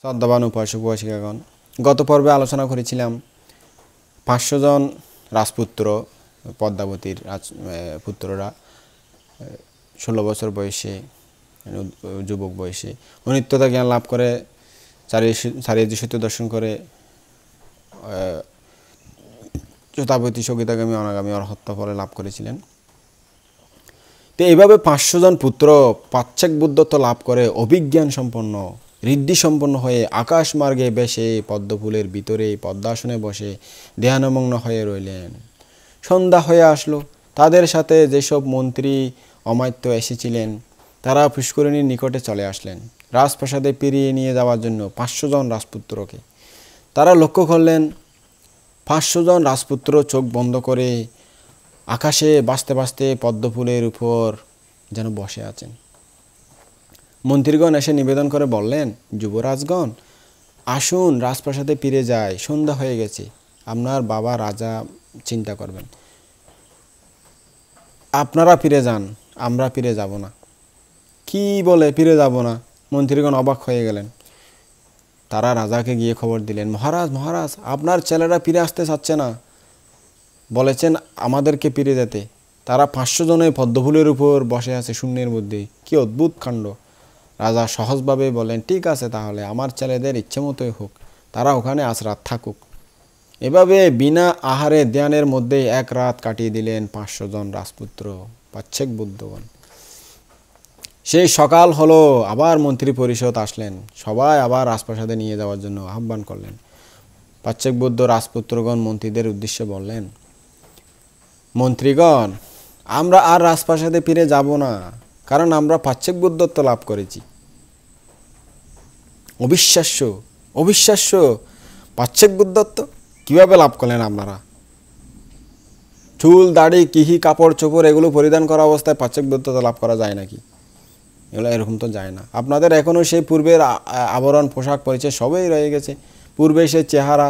শ্রদ্ধাবান উপাসক উপাসিকাগণ, গত পর্বে আলোচনা করেছিলাম 500 জন রাজপুত্র, পদ্মাবতীর পুত্ররা 16 বছর বয়সে, যুবক বয়সে অনিত্যতা জ্ঞান লাভ করে চারিয়াজি সত্য দর্শন করে যথাপতি সগিতাগামী অনাগামী অরহত্ত ফলে লাভ করেছিলেন। তো এইভাবে 500 জন পুত্র পাচ্ছেক বুদ্ধত্ব লাভ করে অভিজ্ঞান সম্পন্ন, ঋদ্ধি সম্পন্ন হয়ে আকাশ মার্গে বেশে পদ্মফুলের ভিতরে পদ্মাসনে বসে ধ্যানমগ্ন হয়ে রইলেন। সন্ধ্যা হয়ে আসলো। তাদের সাথে যেসব মন্ত্রী অমাত্য এসেছিলেন তারা পুষ্করিণীর নিকটে চলে আসলেন রাজপ্রাসাদে পেরিয়ে নিয়ে যাওয়ার জন্য 500 জন রাজপুত্রকে। তারা লক্ষ্য করলেন 500 জন রাজপুত্র চোখ বন্ধ করে আকাশে বাঁচতে বাঁচতে পদ্মফুলের উপর যেন বসে আছেন। মন্ত্রীগণ এসে নিবেদন করে বললেন, যুবরাজগণ আসুন, রাজপ্রাসাদে ফিরে যায়, সন্ধ্যা হয়ে গেছে, আপনার বাবা রাজা চিন্তা করবেন, আপনারা ফিরে যান, আমরা ফিরে যাব না। কি বলে ফিরে যাব না? মন্ত্রীগণ অবাক হয়ে গেলেন। তারা রাজাকে গিয়ে খবর দিলেন, মহারাজ মহারাজ, আপনার ছেলেরা ফিরে আসতে চাচ্ছে না, বলেছেন আমাদেরকে ফিরে যেতে। তারা 500 জনে পদ্মফুলের উপর বসে আছে শূন্যের মধ্যে। কি অদ্ভুত কাণ্ড! রাজা সহজভাবে বলেন, ঠিক আছে, তাহলে আমার ছেলেদের ইচ্ছে মতোই হোক, তারা ওখানে আজ রাত থাকুক। এভাবে বিনা আহারে ধ্যানের মধ্যে এক রাত কাটিয়ে দিলেন 500 জন রাজপুত্র পাচ্ছেক বুদ্ধগণ। সেই সকাল হলো, আবার মন্ত্রী পরিষদ আসলেন, সবাই আবার রাজপ্রাসাদে নিয়ে যাওয়ার জন্য আহ্বান করলেন। পাচ্ছেক বুদ্ধ রাজপুত্রগণ মন্ত্রীদের উদ্দেশ্যে বললেন, মন্ত্রীগণ, আমরা আর রাজপ্রাসাদে ফিরে যাব না, কারণ আমরা পাচ্ছেক বুদ্ধত্ব লাভ করেছি। অবিশ্বাস্য, অবিশ্বাস্য! পাচ্ছেক বুদ্ধত্ব কিভাবে লাভ করলেন আপনারা? চুল দাড়ি কিহি কাপড় চোপড় এগুলো পরিধান করা অবস্থায় পাচ্ছেক বুদ্ধত্ব লাভ করা যায় নাকি? এগুলো এরকম তো যায় না। আপনাদের এখনও সেই পূর্বের আবরণ পোশাক পরিচয় সবই রয়ে গেছে, পূর্বে সে চেহারা,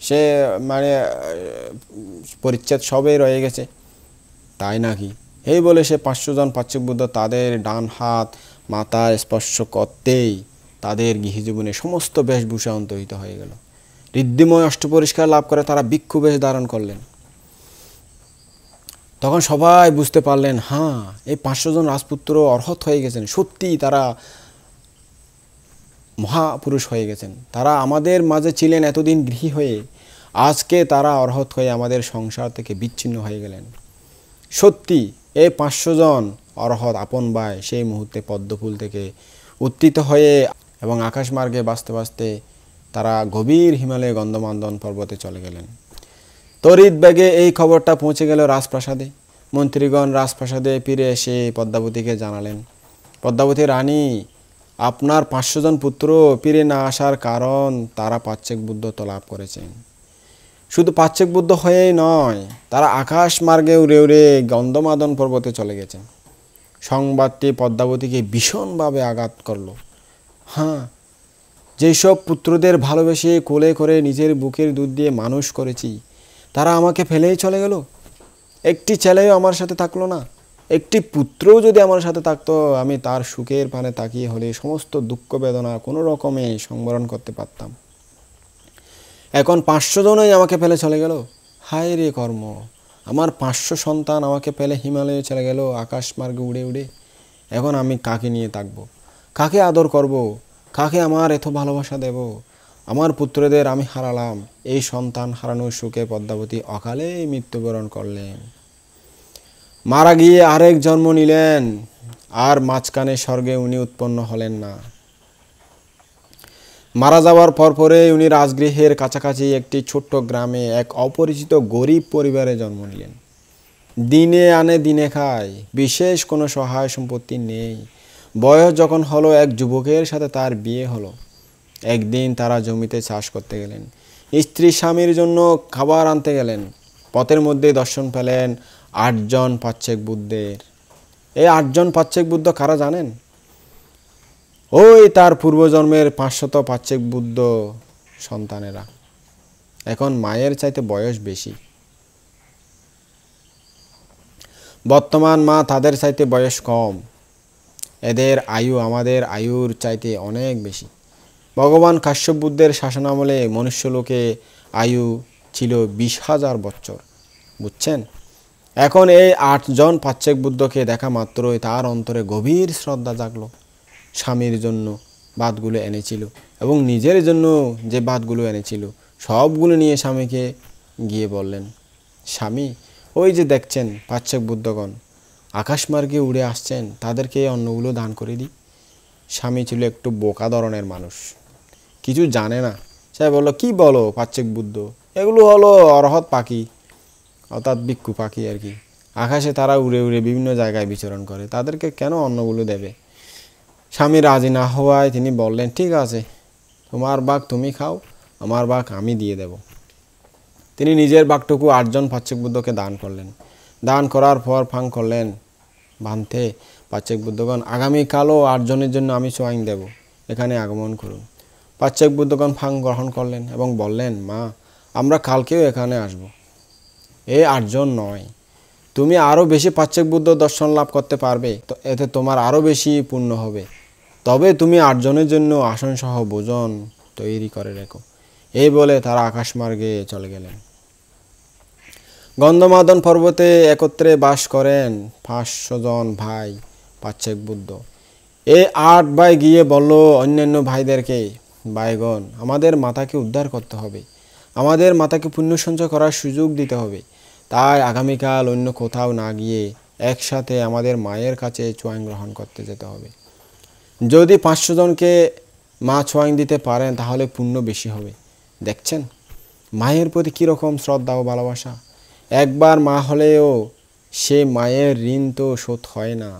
সে মানে পরিচ্ছেদ সবই রয়ে গেছে, তাই নাকি? এই বলে সে 500 জন পাচ্ছেক বুদ্ধ তাদের ডান হাত মাথায় স্পর্শ করতেই তাদের গৃহজীবনে সমস্ত বেশভূষা অন্তর্হিত হয়ে গেল। ঋদ্ধিময় অষ্টপরিষ্কার লাভ করে তারা ভিক্ষু বেশ ধারণ করলেন। তখন সবাই বুঝতে পারলেন, হ্যাঁ, এই 500 জন রাজপুত্র অর্হত হয়ে গেছেন, সত্যি তারা মহাপুরুষ হয়ে গেছেন। তারা আমাদের মাঝে ছিলেন এতদিন গৃহী হয়ে, আজকে তারা অর্হত হয়ে আমাদের সংসার থেকে বিচ্ছিন্ন হয়ে গেলেন। সত্যি এই 500 জন অর্হত আপন ভাই সেই মুহূর্তে পদ্মফুল থেকে উত্থিত হয়ে এবং আকাশমার্গে বাঁচতে বাঁচতে তারা গভীর হিমালয়ে গন্ধমাদন পর্বতে চলে গেলেন। তড়িৎ বেগে এই খবরটা পৌঁছে গেল রাজপ্রাসাদে। মন্ত্রীগণ রাজপ্রাসাদে ফিরে এসে পদ্মাবতীকে জানালেন, পদ্মাবতী রানী, আপনার 500 জন পুত্র ফিরে না আসার কারণ তারা পাচ্ছেক বুদ্ধত্ব লাভ করেছেন। শুধু পাচ্ছেক বুদ্ধ হয়েই নয়, তারা আকাশ মার্গে উড়ে উড়ে গন্ধমাদন পর্বতে চলে গেছেন। সংবাদটি পদ্মাবতীকে ভীষণভাবে আঘাত করল। হ্যাঁ, যেসব পুত্রদের ভালোবেসে কোলে করে নিজের বুকের দুধ দিয়ে মানুষ করেছি, তারা আমাকে ফেলেই চলে গেল। একটি ছেলেও আমার সাথে থাকলো না। একটি পুত্রও যদি আমার সাথে থাকতো, আমি তার সুখের পানে তাকিয়ে হলে সমস্ত দুঃখ বেদনা কোনো রকমে সংবরণ করতে পারতাম। এখন 500 জনই আমাকে ফেলে চলে গেল। হায় রে কর্ম! আমার 500 সন্তান আমাকে ফেলে হিমালয়ে চলে গেল আকাশ মার্গে উড়ে উড়ে। এখন আমি কাকে নিয়ে থাকবো? কাকে আদর করব? কাকে আমার এত ভালোবাসা দেব? আমার পুত্রদের আমি হারালাম। এই সন্তান হারানোর সুখে পদ্মাবতী অকালেই মৃত্যুবরণ করলেন। মারা গিয়ে আরেক জন্ম নিলেন, আর মাঝখানে স্বর্গে উনি উৎপন্ন হলেন না। মারা যাওয়ার পরে উনি রাজগৃহের কাছাকাছি একটি ছোট্ট গ্রামে এক অপরিচিত গরিব পরিবারে জন্ম নিলেন। দিনে আনে দিনে খায়, বিশেষ কোনো সহায় সম্পত্তি নেই। বয়স যখন হলো, এক যুবকের সাথে তার বিয়ে হলো। একদিন তারা জমিতে চাষ করতে গেলেন। স্ত্রী স্বামীর জন্য খাবার আনতে গেলেন। পথের মধ্যে দর্শন পেলেন 8 জন পাচ্ছেক বুদ্ধের। এই 8 জন পাচ্ছেক বুদ্ধ কারা জানেন? ওই তার পূর্বজন্মের 500 পাচ্ছেক বুদ্ধ সন্তানেরা। এখন মায়ের চাইতে বয়স বেশি। বর্তমান মা তাদের চাইতে বয়স কম। এদের আয়ু আমাদের আয়ুর চাইতে অনেক বেশি। ভগবান কাশ্যপ বুদ্ধের শাসনামলে মনুষ্যলোকে আয়ু ছিল 20,000 বছর, বুঝছেন? এখন এই 8 জন পাচ্ছেক বুদ্ধকে দেখা মাত্রই তার অন্তরে গভীর শ্রদ্ধা জাগলো। স্বামীর জন্য ভাতগুলো এনেছিল এবং নিজের জন্য যে ভাতগুলো এনেছিল সবগুলো নিয়ে স্বামীকে গিয়ে বললেন, স্বামী, ওই যে দেখছেন পাচ্ছেক বুদ্ধগণ আকাশমার্গে উড়ে আসছেন, তাদেরকে এই অন্নগুলো দান করে দিই। স্বামী ছিল একটু বোকা ধরনের মানুষ, কিছু জানে না। সে বলল, কি বলো পাচ্ছেক বুদ্ধ, এগুলো হলো অরহৎ পাখি, অর্থাৎ ভিক্ষু পাখি আর কি। আকাশে তারা উড়ে উড়ে বিভিন্ন জায়গায় বিচরণ করে, তাদেরকে কেন অন্নগুলো দেবে? স্বামী রাজি না হওয়ায় তিনি বললেন, ঠিক আছে, তোমার ভাগ তুমি খাও, আমার ভাগ আমি দিয়ে দেব। তিনি নিজের ভাগটুকু 8 জন পাচ্ছেক বুদ্ধকে দান করলেন। দান করার পর ফাং করলেন, ভান্তে পাচ্ছেক বুদ্ধগণ, আগামীকালও 8 জনের জন্য আমি সোয়াইন দেব, এখানে আগমন করুন। পাচ্ছেক বুদ্ধগণ ফাং গ্রহণ করলেন এবং বললেন, মা, আমরা কালকেও এখানে আসব। এই 8 জন নয়, তুমি আরও বেশি পাচ্ছেক বুদ্ধ দর্শন লাভ করতে পারবে, তো এতে তোমার আরও বেশি পুণ্য হবে। তবে তুমি 8 জনের জন্য আসনসহ ভোজন তৈরি করে রেখো। এই বলে তারা আকাশমার্গে চলে গেলেন। গন্ধমাদন পর্বতে একত্রে বাস করেন 500 জন ভাই পাচ্ছেক বুদ্ধ। এই 8 ভাই গিয়ে বলল অন্যান্য ভাইদেরকে, ভাইগণ, আমাদের মাতাকে উদ্ধার করতে হবে, আমাদের মাতাকে পুণ্য সঞ্চয় করার সুযোগ দিতে হবে। তাই আগামীকাল অন্য কোথাও না গিয়ে একসাথে আমাদের মায়ের কাছে চোয়াইন গ্রহণ করতে যেতে হবে। যদি 500 জনকে মা চোয়াইন দিতে পারেন তাহলে পুণ্য বেশি হবে। দেখছেন মায়ের প্রতি কীরকম শ্রদ্ধা ও ভালোবাসা। একবার মা হলেও সে মায়ের ঋণ তো শোধ হয় না।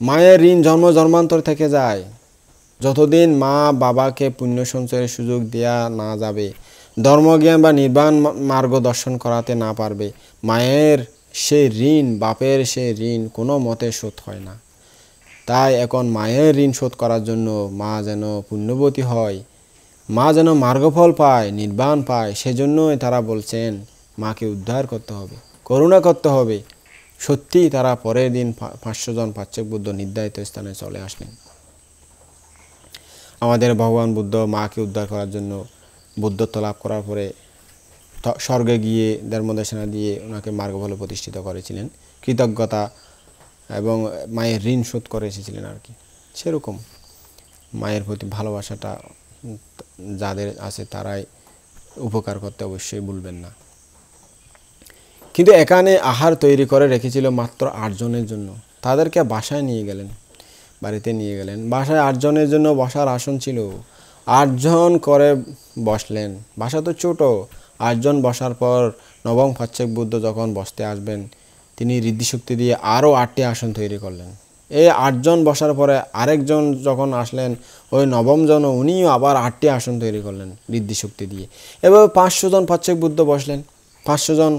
মায়ের ঋণ জন্ম জন্মান্তর থেকে যায়। যতদিন মা বাবাকে পুণ্য সঞ্চয়ের সুযোগ দেয়া না যাবে, ধর্মজ্ঞান বা নির্বাণ মার্গ দর্শন করাতে না পারবে, মায়ের সে ঋণ, বাপের সে ঋণ কোনো মতে শোধ হয় না। তাই এখন মায়ের ঋণ শোধ করার জন্য মা যেন পুণ্যবতী হয়, মা যেন মার্গফল পায়, নির্বাণ পায়, সেজন্যই তারা বলছেন মাকে উদ্ধার করতে হবে, করুণা করতে হবে। সত্যি তারা পরের দিন 500 জন পাচ্ছেক বুদ্ধ নির্ধারিত স্থানে চলে আসলেন। আমাদের ভগবান বুদ্ধ মাকে উদ্ধার করার জন্য বুদ্ধত্ব লাভ করার পরে স্বর্গে গিয়ে ধর্মদেশনা দিয়ে ওনাকে মার্গফলে প্রতিষ্ঠিত করেছিলেন, কৃতজ্ঞতা এবং মায়ের ঋণ শোধ করে এসেছিলেন আর কি। সেরকম মায়ের প্রতি ভালোবাসাটা যাদের আছে তারাই উপকার করতে অবশ্যই ভুলবেন না। কিন্তু এখানে আহার তৈরি করে রেখেছিল মাত্র 8 জনের জন্য। তাদেরকে বাসায় নিয়ে গেলেন, বাড়িতে নিয়ে গেলেন। বাসায় 8 জনের জন্য বসার আসন ছিল, 8 জন করে বসলেন। বাসা তো ছোট, 8 জন বসার পর নবম পাচ্ছেক বুদ্ধ যখন বসতে আসবেন, তিনি ঋদ্ধিশক্তি দিয়ে আরও 8টি আসন তৈরি করলেন। এই 8 জন বসার পরে আরেকজন যখন আসলেন, ওই নবম জন, উনিও আবার 8টি আসন তৈরি করলেন ঋদ্ধিশক্তি দিয়ে। এভাবে 500 জন পাচ্ছেক বুদ্ধ বসলেন। 500 জন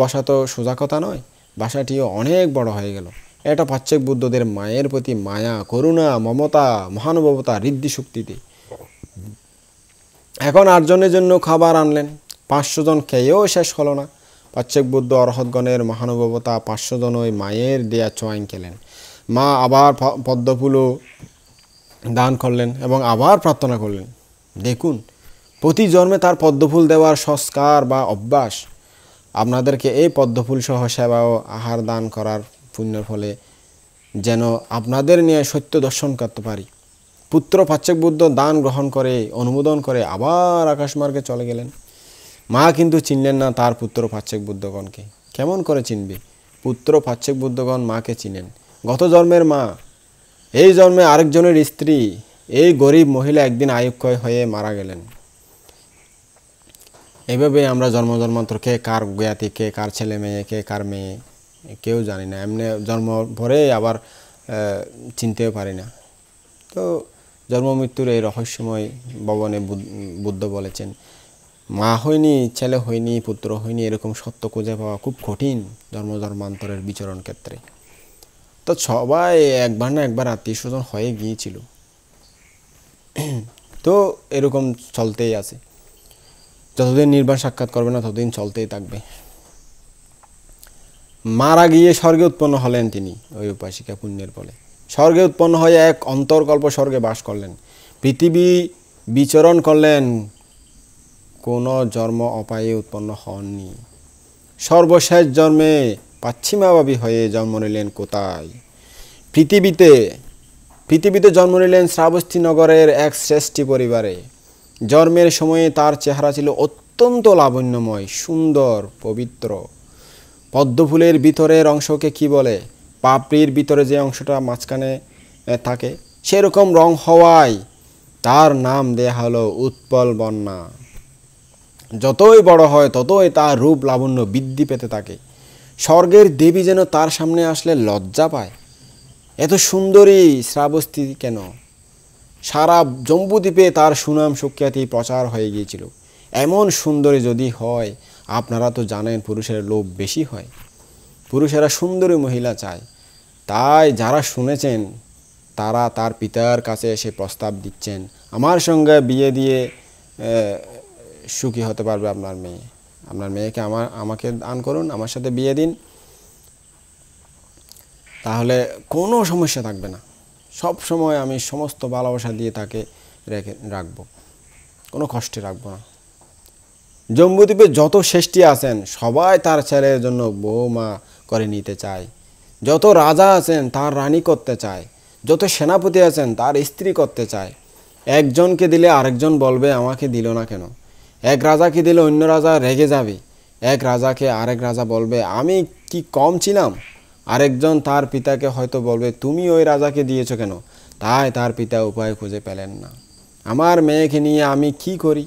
বসা তো সোজা কথা নয়, বাসাটিও অনেক বড় হয়ে গেল। এটা পাচ্ছেক বুদ্ধদের মায়ের প্রতি মায়া, করুণা, মমতা, মহানুভবতা, ঋদ্ধিশক্তিতে। এখন 8 জনের জন্য খাবার আনলেন। 500 জন খেয়েও শেষ হলো না। পাচ্ছেক বুদ্ধ অরহৎগণের মহানুভবতা, 500 জন ওই মায়ের দেয়া চোয়াইন খেলেন। মা আবার পদ্মফুলও দান করলেন এবং আবার প্রার্থনা করলেন। দেখুন, প্রতি জন্মে তার পদ্মফুল দেওয়ার সংস্কার বা অভ্যাস। আপনাদেরকে এই পদ্মফুল সহ সেবা ও আহার দান করার পুণ্যের ফলে যেন আপনাদের নিয়ে সত্য দর্শন করতে পারি। পুত্র পাচ্ছেক বুদ্ধ দান গ্রহণ করে অনুমোদন করে আবার আকাশমার্গে চলে গেলেন। মা কিন্তু চিনলেন না তার পুত্র পাচ্ছেক বুদ্ধগণকে। কেমন করে চিনবে? পুত্র পাচ্ছেক বুদ্ধগণ মাকে চিনেন, গত জন্মের মা। এই জন্মে আরেকজনের স্ত্রী। এই গরিব মহিলা একদিন আয়ুক্ষয় হয়ে মারা গেলেন। এইভাবে আমরা জন্ম জন্মান্তর কে কার জ্ঞাতি, কে কার ছেলে মেয়ে, কে কার মেয়ে কেউ জানি না। এমনি জন্ম ভরে আবার চিনতেও পারি না। তো জন্ম মৃত্যুর এই রহস্যময় ভবনে বুদ্ধ বলেছেন, মা হয়নি, ছেলে হয়নি, পুত্র হয়নি, এরকম সত্য খুঁজে পাওয়া খুব কঠিন জন্ম জন্মান্তরের বিচরণ ক্ষেত্রে। তো সবাই একবার না একবার আত্মীয় স্বজন হয়ে গিয়েছিল। তো এরকম চলতেই আছে, যতদিন নির্বাণ সাক্ষাৎ করবে না ততদিন চলতেই থাকবে। মারা গিয়ে স্বর্গে উৎপন্ন হলেন তিনি ওই উপাসিকা পুণ্যের ফলে। স্বর্গে উৎপন্ন হয়ে এক অন্তর্কল্প স্বর্গে বাস করলেন। পৃথিবী বিচরণ করলেন, কোনো জন্ম অপায়ে উৎপন্ন হননি। সর্বশেষ জন্মে পাচ্ছিমাভাবী হয়ে জন্ম নিলেন কোথায়? পৃথিবীতে জন্ম নিলেন শ্রাবস্তী নগরের এক শ্রেষ্ঠী পরিবারে। জন্মের সময়ে তার চেহারা ছিল অত্যন্ত লাবণ্যময়, সুন্দর, পবিত্র। পদ্মফুলের ভিতরের অংশকে কি বলে? পাপড়ির ভিতরে যে অংশটা মাঝখানে থাকে সেরকম রং হওয়ায় তার নাম দেয়া হলো উৎপল বন্যা। যতই বড় হয় ততই তার রূপ লাবণ্য বৃদ্ধি পেতে থাকে। স্বর্গের দেবী যেন তার সামনে আসলে লজ্জা পায়। এত সুন্দরী শ্রাবস্তী কেন? সারা জম্বুদ্বীপে তার সুনাম সুখ্যাতি প্রচার হয়ে গিয়েছিল। এমন সুন্দরী যদি হয়, আপনারা তো জানেন পুরুষের লোভ বেশি হয়, পুরুষেরা সুন্দরী মহিলা চায়। তাই যারা শুনেছেন তারা তার পিতার কাছে এসে প্রস্তাব দিচ্ছেন, আমার সঙ্গে বিয়ে দিয়ে সুখী হতে পারবে আপনার মেয়েকে আমাকে দান করুন, আমার সাথে বিয়ে দিন, তাহলে কোনো সমস্যা থাকবে না। সব সময় আমি সমস্ত ভালোবাসা দিয়ে তাকে রাখবো, কোনো কষ্টে রাখবো না। জম্বুদ্বীপে যত শ্রেষ্ঠী আছেন সবাই তার ছেলের জন্য বৌমা করে নিতে চায়। যত রাজা আছেন তার রানী করতে চায়, যত সেনাপতি আছেন তার স্ত্রী করতে চায়। একজনকে দিলে আরেকজন বলবে আমাকে দিল না কেন। এক রাজাকে দিলে অন্য রাজা রেগে যাবে। এক রাজাকে আরেক রাজা বলবে আমি কি কম ছিলাম। আরেকজন তার পিতাকে হয়তো বলবে তুমি ওই রাজাকে দিয়েছো কেন। তাই তার পিতা উপায় খুঁজে পেলেন না, আমার মেয়েকে নিয়ে আমি কি করি।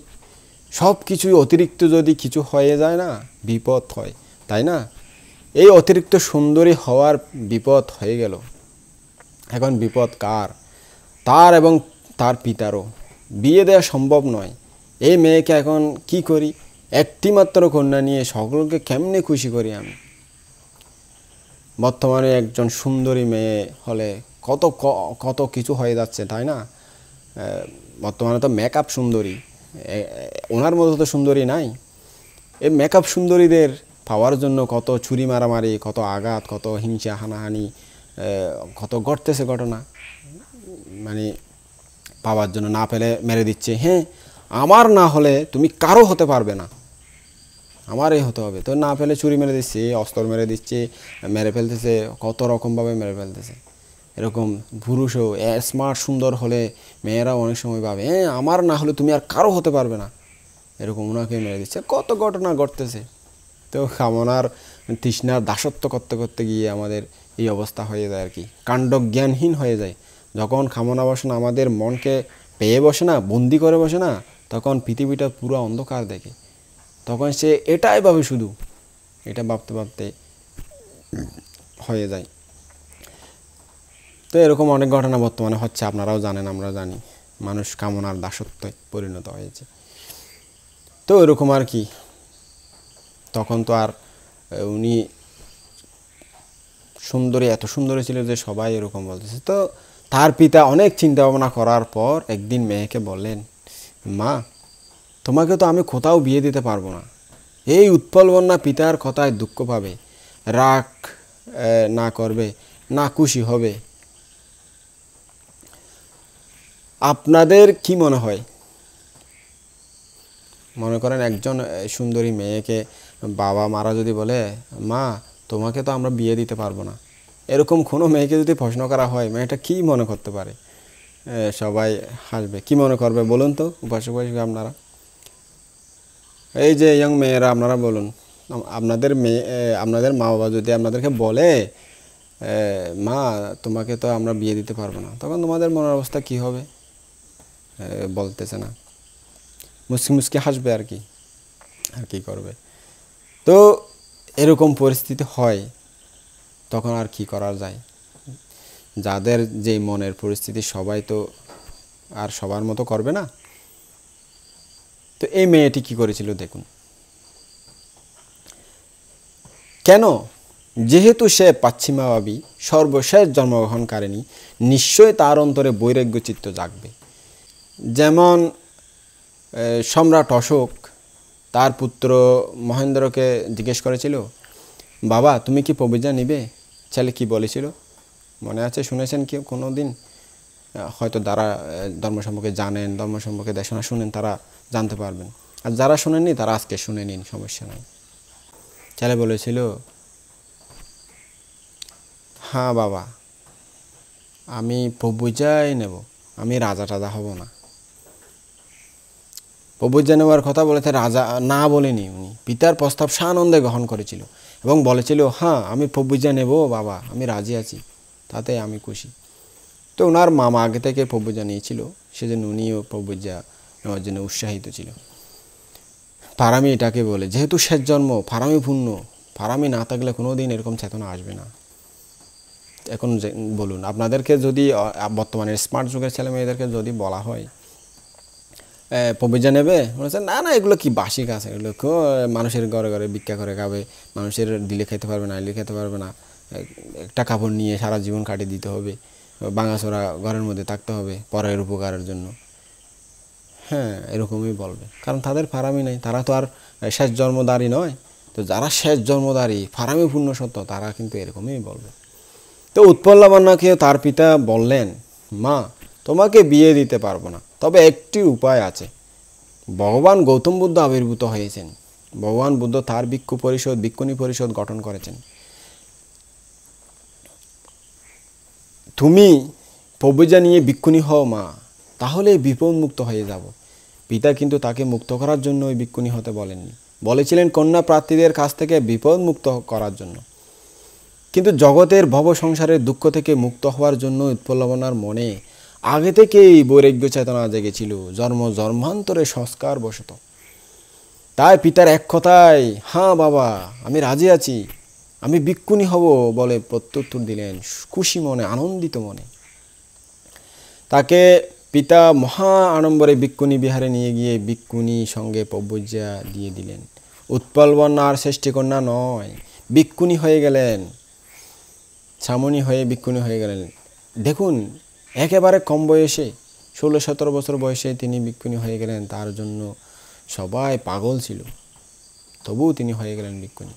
সব কিছুই অতিরিক্ত যদি কিছু হয়ে যায় না, বিপদ হয়, তাই না? এই অতিরিক্ত সুন্দরী হওয়ার বিপদ হয়ে গেল। এখন বিপদ কার? তার এবং তার পিতারও। বিয়ে দেওয়া সম্ভব নয়। এই মেয়েকে এখন কি করি? একটি মাত্র কন্যা নিয়ে সকলকে কেমনে খুশি করি আমি? বর্তমানে একজন সুন্দরী মেয়ে হলে কত কত কিছু হয়ে যাচ্ছে, তাই না? বর্তমানে তো মেকআপ সুন্দরী, ওনার মতো তো সুন্দরী নাই। এই মেকআপ সুন্দরীদের পাওয়ার জন্য কত ছুরি মারামারি, কত আঘাত, কত হিংসা হানাহানি, কত ঘটতেছে ঘটনা। মানে পাওয়ার জন্য না পেলে মেরে দিচ্ছে। হ্যাঁ, আমার না হলে তুমি কারো হতে পারবে না, আমারই হতে হবে। তো না পেলে ছুরি মেরে দিচ্ছে, অস্ত্র মেরে দিচ্ছে, মেরে ফেলতেছে, কত রকমভাবে মেরে ফেলতেছে। এরকম পুরুষও স্মার্ট সুন্দর হলে মেয়েরাও অনেক সময় ভাবে হ্যাঁ আমার না হলে তুমি আর কারো হতে পারবে না, এরকম ওনাকে মেরে দিচ্ছে। কত ঘটনা ঘটতেছে। তো কামনার তৃষ্ণার দাসত্ব করতে করতে গিয়ে আমাদের এই অবস্থা হয়ে যায় আর কি, কাণ্ড জ্ঞানহীন হয়ে যায়। যখন কামনা বাসনা আমাদের মনকে পেয়ে বসে না, বন্দি করে বসে না, তখন পৃথিবীটা পুরো অন্ধকার দেখে। তখন সে এটাই ভাবে, শুধু এটা ভাবতে ভাবতে হয়ে যায়। তো এরকম অনেক ঘটনা বর্তমানে হচ্ছে, আপনারাও জানেন, আমরা জানি। মানুষ কামনার দাসত্বে পরিণত হয়েছে। তো এরকম আর কি। তখন তো আর উনি সুন্দরী, এত সুন্দরী ছিল যে সবাই এরকম বলতেছে। তো তার পিতা অনেক চিন্তা ভাবনা করার পর একদিন মেয়েকে বললেন, মা তোমাকে তো আমি কোথাও বিয়ে দিতে পারবো না। এই উৎপল বন্যা পিতার কথায় দুঃখ পাবে, রাগ না করবে, না খুশি হবে। আপনাদের কি মনে হয়? মনে করেন একজন সুন্দরী মেয়েকে বাবা মারা যদি বলে, মা তোমাকে তো আমরা বিয়ে দিতে পারবো না, এরকম কোনো মেয়েকে যদি প্রশ্ন করা হয়, মেয়েটা কি মনে করতে পারে? সবাই হাসবে। কি মনে করবে বলুন তো উপাসক আপনারা? এই যে ইয়ং মেয়েরা, আপনারা বলুন, আপনাদের মা বাবা যদি আপনাদেরকে বলে মা তোমাকে তো আমরা বিয়ে দিতে পারবো না, তখন তোমাদের মনের অবস্থা কি হবে? বলতেছে না, মুসকি মুসকি হাসবে আর কি, আর কি করবে? তো এরকম পরিস্থিতি হয়, তখন আর কি করা যায়? যাদের যে মনের পরিস্থিতি, সবাই তো আর সবার মতো করবে না। তো এই মেয়েটি কি করেছিল দেখুন। কেন? যেহেতু সে পাচ্ছিমাভাবী, সর্বশেষ জন্মগ্রহণকারিণী, নিশ্চয়ই তার অন্তরে বৈরাগ্য চিত্ত জাগবে। যেমন সম্রাট অশোক তার পুত্র মহেন্দ্রকে জিজ্ঞেস করেছিল, বাবা তুমি কি প্রতিজ্ঞা নিবে? ছেলে কি বলেছিল মনে আছে? শুনেছেন কি কোনো দিন? হয়তো যারা ধর্ম সম্পর্কে জানেন, ধর্ম সম্পর্কে দেশনা শুনেন, তারা জানতে পারবেন। আর যারা শুনেননি তারা আজকে শুনে নিন, সমস্যা নাই। ছেলে বলেছিল, হ্যাঁ বাবা, আমি প্রভুজাই নেব, আমি রাজা টাজা হব না। প্রভুজা নেওয়ার কথা বলেছে, রাজা না বলেনি। উনি পিতার প্রস্তাব সানন্দে গ্রহণ করেছিল এবং বলেছিল, হ্যাঁ আমি প্রভুজা নেব বাবা, আমি রাজি আছি, তাতে আমি খুশি। তো ওনার মামা আগে থেকে প্রভুজা নিয়েছিল, সেজন্য উনিও প্রভুজা নেওয়ার জন্য উৎসাহিত ছিল। ফারামি এটাকে বলে, যেহেতু শেষ জন্ম, ফারামি পূর্ণ, ফারামি না থাকলে কোনো দিন এরকম চেতনা আসবে না। এখন বলুন, আপনাদেরকে যদি বর্তমানের স্মার্ট যুগের ছেলে মেয়েদেরকে যদি বলা হয় প্রভুজা নেবে, বলেছে না না, এগুলো কি বাসি কাজ, এগুলো মানুষের ঘরে ঘরে ভিক্ষা করে খাবে, মানুষের দিলে খেতে পারবে না, এলে খেতে পারবে না, একটা কাপড় নিয়ে সারা জীবন কাটিয়ে দিতে হবে, ভাঙাচোরা ঘরের মধ্যে থাকতে হবে পরের উপকারের জন্য। হ্যাঁ, এরকমই বলবে, কারণ তাদের ফারামি নেই, তারা তো আর শেষ জন্মদারি নয়। তো যারা শেষ জন্মদারি, ফারামি পূর্ণ সত্য, তারা কিন্তু এরকমই বলবে। তো উৎপল্লাবন্যাকে তার পিতা বললেন, মা তোমাকে বিয়ে দিতে পারবো না, তবে একটি উপায় আছে। ভগবান গৌতম বুদ্ধ আবির্ভূত হয়েছেন, ভগবান বুদ্ধ তার ভিক্ষুণী পরিষদ গঠন করেছেন। তুমি প্রভুজা নিয়ে ভিক্ষুণী হও মা, তাহলে বিপদ মুক্ত হয়ে যাব। পিতা কিন্তু তাকে মুক্ত করার জন্য ওই ভিক্ষুণী হতে বলেননি, বলেছিলেন কন্যা প্রার্থীদের কাছ থেকে বিপদ মুক্ত করার জন্য। কিন্তু জগতের ভব সংসারের দুঃখ থেকে মুক্ত হওয়ার জন্য উৎপল্লবনার মনে আগে থেকেই বৈরাগ্য চেতনা জেগেছিল, জন্মান্তরে সংস্কার বশত। তাই পিতার এক কথায়, হ্যাঁ বাবা আমি রাজি আছি, আমি ভিক্ষুণী হব বলে প্রত্যুত্তর দিলেন, খুশি মনে, আনন্দিত মনে। তাকে পিতা মহা আড়ম্বরে ভিক্ষুণী বিহারে নিয়ে গিয়ে ভিক্ষুণী সঙ্গে প্রভুজা দিয়ে দিলেন। উৎপলবন্যা আর শ্রেষ্ঠীকন্যা নয়, ভিক্ষুণী হয়ে গেলেন, ছামনি হয়ে ভিক্ষুণী হয়ে গেলেন। দেখুন, একেবারে কম বয়সে, 16-17 বছর বয়সে তিনি ভিক্ষুণী হয়ে গেলেন। তার জন্য সবাই পাগল ছিল, তবুও তিনি হয়ে গেলেন ভিক্ষুণী।